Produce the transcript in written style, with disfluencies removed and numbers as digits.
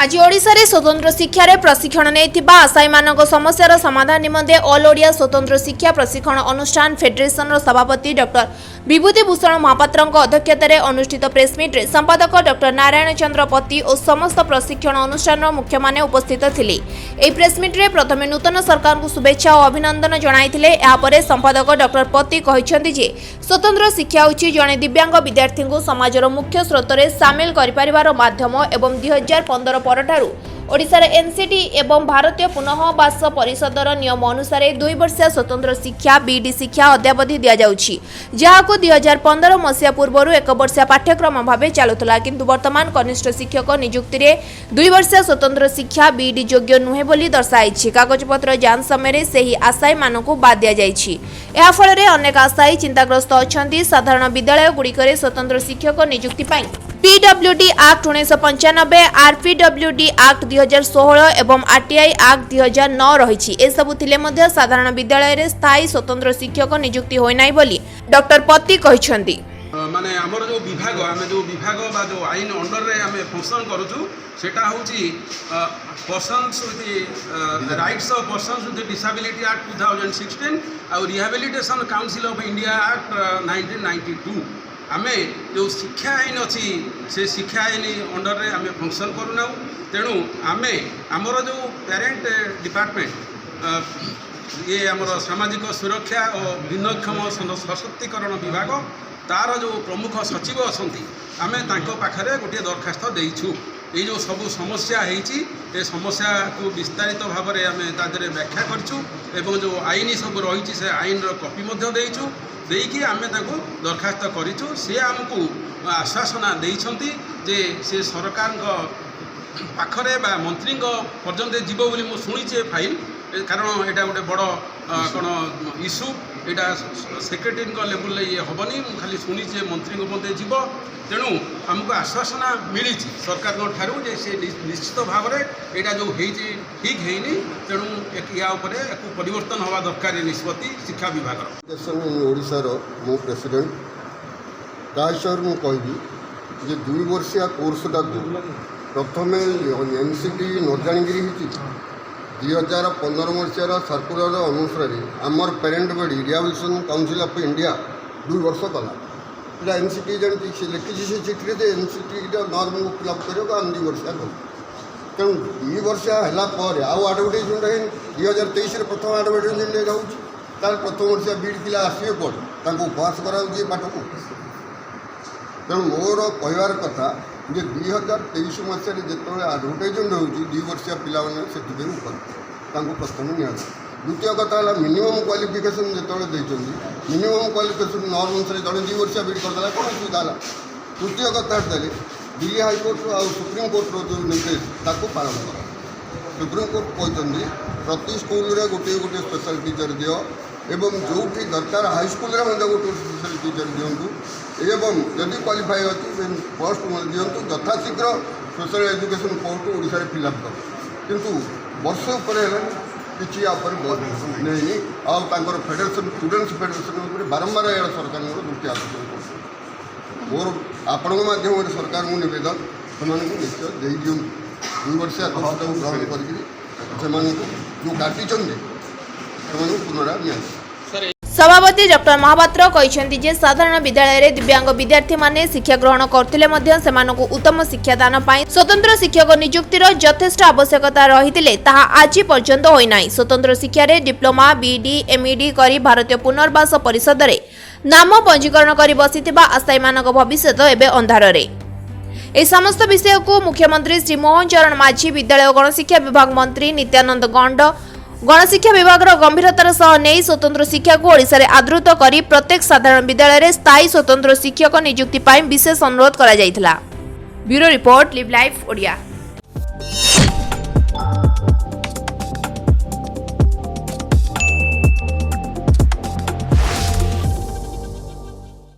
आज ओडिशा रे स्वतंत्र शिक्षा रे प्रशिक्षण नेथिबा आशायी मानक समस्यार समाधान निमंते ऑल ओडिया स्वतंत्र शिक्षा प्रशिक्षण अनुष्ठान फेडरेशन रो सभापति डॉक्टर विभूति भूषण महापात्रଙ୍କ अध्यक्षतारे अनुष्ठित प्रेसमिट रे संपादक डॉक्टर नारायण चंद्र पति और समस्त प्रशिक्षण अनुष्ठान मुख्य माने उपस्थित थिले। एई प्रेसमिट रे प्रथमे नूतन सरकार को शुभेच्छा और अभिनंदन जणाइथिले। या परे संपादक डॉक्टर पति कहिसंती जे स्वतंत्र शिक्षा होची जणे दिव्यांग विद्यार्थी को समाजर मुख्य स्रोत रे शामिल करि परिवार माध्यम एवं 2015 परठारु ओडिशा रे एनसीटी एवं भारतीय पुनःवास परिषदर नियम अनुसार 2 वर्षीय स्वतंत्र शिक्षा बीडी शिक्षा अद्यावधि दिया जाउछि, जहाको 2015 मसिया पूर्वरु 1 वर्षीय पाठ्यक्रम भाबे चालुतला, किंतु वर्तमान कनिष्ठ शिक्षक नियुक्ति रे 2 वर्षीय स्वतंत्र शिक्षा बीडी योग्य नुहे बोली दर्शाइछि। कागजपत्र जांच समय सेही आशायी मानकु बाद दिया जाइछि। एहा फଳରେ अनेक आशायी चिंताग्रस्त अछंती। साधारण विद्यालय गुड़िकरे स्वतंत्र शिक्षक नियुक्ति पाई पीडब्ल्यूडी एक्ट 1995, आरपीडब्ल्यूडी एक्ट 2016 एवं आरटीआई एक्ट 2009 रही। ए सबु थिले मध्य साधारण विद्यालय रे स्थायी स्वतंत्र शिक्षक नियुक्ति होय नै बोली डॉक्टर पति कहिसंती। माने हमर जो विभाग आमे जो विभाग बा जो आईन अंडर रे आमे फंक्शन करूछु सेटा होची persons with rights of persons with disability act 2016 और rehabilitation council of India act 1992 आमे जो शिक्षा आईन अच्छी से शिक्षा आईन अंडर रे आमे फंक्शन करूना। तेणु आमे आमर जो पेरेंट डिपार्टमेंट ये आमर सामाजिक सुरक्षा और भिन्नक्षम सशक्तिकरण विभाग तार जो प्रमुख सचिव अछंती आमे तांको पाखरे गोटे दरखास्त देइछु। ये जो सबू समस्या है समस्या को विस्तारित भाव में आम तादे व्याख्या करछु एवं जो आईन सब रही से आईन कॉपी देइछु देकी आमे ताको दरखास्त करिछु। से आमको आश्वासना देइछंती जे से सरकार पाखरे बा मंत्री पर्यंत जीव बोली मु शुणीचे फाइल, कारण यहाँ गोटे बड़ कौन इश्यू यहाँ सेक्रेटरी लेवल ये हेनी खाली शुणीचे मंत्री मध्य जीव। तेणु आमको आश्वासना मिली सरकार ठारू जे से निश्चित भाव में यहाँ जो ठीक है। तेणु या परिवर्तन हवा दरकार निष्पत्ति शिक्षा विभाग ओडिशार मो प्रेसिडेंट ताशर मु कहबी जे 2 वर्षिया कोर्सटा प्रथमे एनसीटी न जाणिकी 2015 मसीहार सर्कुलर अनुसार आमर parent body rehabilitation council of India 2 वर्ष कला इटा एनसीटी जानती से लिखी से चिठी दे एनसीटी नॉर्म को फिलअप कर 2 वर्ष कल। तेणु 2 वर्ष है आउ आडभर्टाइजमेंट 2023 प्रथम आडभर्टाइजमेंट हो तार प्रथम वर्ष बीड पिला आसवे पड़े उपहास कराऊे पाठ को। तेणु मोर कहबार कथा जे 2023 मसीह जो आडभर्टाइजमेंट हो 2 वर्षीय पिला से प्रथम नि। द्वितीय कथा है मिनिमम क्वालिफिकेशन जो मिनिमम क्वालिफिकेशन नॉर्म अनुसार जड़े 2 वर्षिया बीड करदेला कौन असुविधा है। तृतीय कथा दिल्ली हाईकोर्ट और सुप्रीम कोर्टर जो निर्देश ताको पालन कर। सुप्रीम कोर्ट कहते प्रति स्कूल रे गोटे गोटे स्पेशल टीचर दियो एवं जो दरकार हाईस्कूल गोटे गोटे स्पेशल टीचर दिंतु एवं जदि क्वालिफाई अच्छी पोस्ट दिंतु यथाशीघ्र special education post Odisha fill up कर। किंतु वर्ष उपर किसी नहीं आर फेडरेशन स्टूडेंट्स फेडरेशन बारंबार या सरकार दृष्टि आकर्षण कर। मोर आपण मध्यम सरकार को नवेदन से निश्चय दे दिं 2 वर्षिया कोर्स ग्रहण कर जो काटी पुनरा नि। सभापति डॉक्टर महापात्र कहिसंती जे साधारण विद्यालय रे दिव्यांग विद्यार्थी माने शिक्षा ग्रहण करथिले मध्य सेमानकु उत्तम शिक्षादान पाई स्वतंत्र शिक्षक नियुक्तिर यथेष्ट आवश्यकता रहितिले ताहा आज पर्यंत होई नाही। स्वतंत्र शिक्षा रे डिप्लोमा बीडी एमईडी करी भारतीय पुनर्वास परिषद रे नाम पंजीकरण करी बसिथिबा आशायी मानक भविष्यत एबे अंधार रे। ए समस्त विषय को मुख्यमंत्री श्री मोहन चरण माझी, विद्यालय और गणशिक्षा विभाग मंत्री नित्यानंद गंड गणशिक्षा विभाग गंभीरतार सह नहीं स्वतंत्र शिक्षा को ओडिशा रे आदृत करी प्रत्येक साधारण विद्यालय रे स्थायी स्वतंत्र शिक्षक नियुक्ति पाई विशेष अनुरोध करा जायथिला। Bureau report live life Odia.